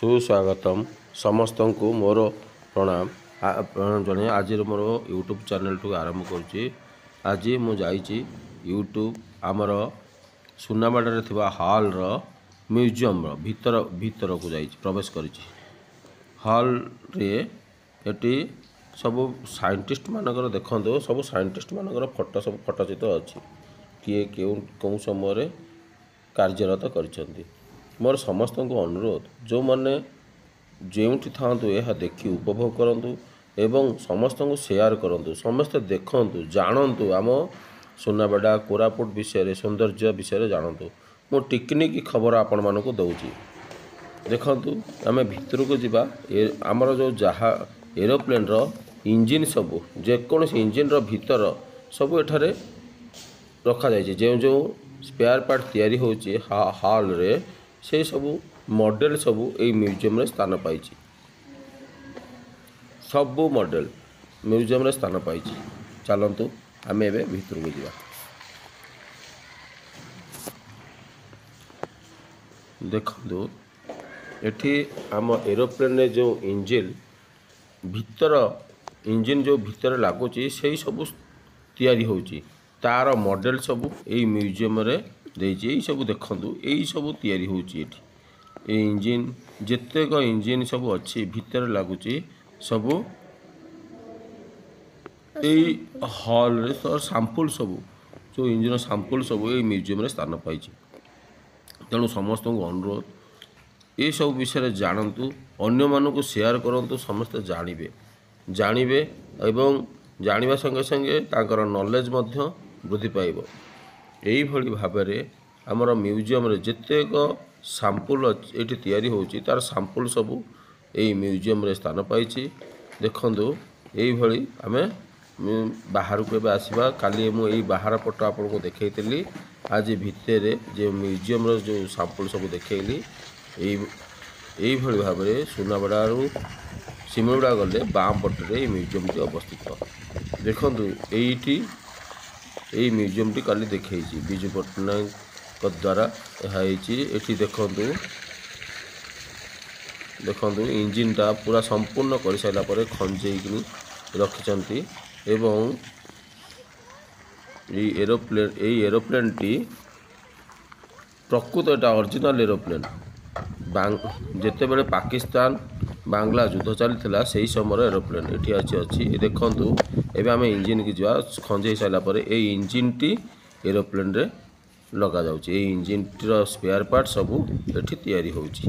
सुस्वागतम समस्त को मोर प्रणाम जड़े आज मोर यूट्यूब चैनल टू आरंभ करुच्ची। आज मुझे यूट्यूब आमर सुनाबाड़े हॉल म्यूजियम भीतर को जा प्रवेश कर हॉल रे एटी सब साइंटिस्ट मानकर देखो सब साइंटिस्ट मानकर फोटो सब फोटोचित्र अच्छी किए कौन समय कार्यरत कर मोर समस्त को अनुरोध जो मैंने जो था यह देखी उपभोग करूँ एवं समस्त को शेयर करूँ समस्त देखूँ जानतु आम सुनाबेड़ा कोरापुट विषय सौंदर्य विषय जानतु मो टिकनिक खबर आपण मानक दौची देखु आम भितर को जीवा आमर जो जहा एरोप्लेन रो इंजिन सब जेकोसी इंजिन रो भीतर सब एठारे रखा जाए जो जो स्पेयर पार्ट तैयारी होची हॉल रे से सब मॉडल सब यही म्यूजियम रे स्थान पाई सब मॉडल म्यूजियम रे स्थान पाई चलतु आम एवं भीतर को जीवा देखु एठी आम एरोप्लेन रे जो इंजिन जो भीतर लगुच से सब तैयारी होची तार मॉडल सब यही म्यूजियम रे देई सब देखु यही सब तैयारी होची इंजिन जेतेक इंजिन सब अच्छी भीतर लगुच सब यही हॉल रे तो सैंपल सब जो इंजिन सैंपल सब यही म्यूजियम रे स्थान पाई तेणु समस्त को अनुरोध ये सब विषय जानतु अन्य मानक शेयर करंतु समस्त जानिबे एवं जानिबा संगे संगे ताकर नॉलेज मध्य वृद्धि पाइब यही भली भाबरे हमर म्यूजियम रे जेतेक सैंपल एटी तैयारी होची तार सैंपल सब यही म्यूजियम रे स्थान पाई देखंतु यही भली आमे बाहर को आसवा काली मुझे बाहर पट आपको देखी आज भितर जो म्यूजियम रो जो सैंपल सब देखली यही भाव में सुनाबेड़ू सिमलगुड़ा गले बाम पटे म्यूजियम टी अवस्थित देखु यही म्यूजियम टी काली देखी विजु पट्टनायक द्वारा यह देखु इंजिन टा पूरा संपूर्ण कर सारा पर खंजेक रखिंट एवं एरोप्लेन टी प्रकृत एटा ओरिजिनल एरोप्लेन जिते बड़े पाकिस्तान बांग्ला युद्ध चली से समय एरोप्लेन ये अच्छी देखु एवं आम इंजिन की जा खंजे सारापर ये इंजिन टी एरोप्लेन रे लगा जाउची इंजिन टी स्पेयर पार्ट सब एठी तैयारी होउची।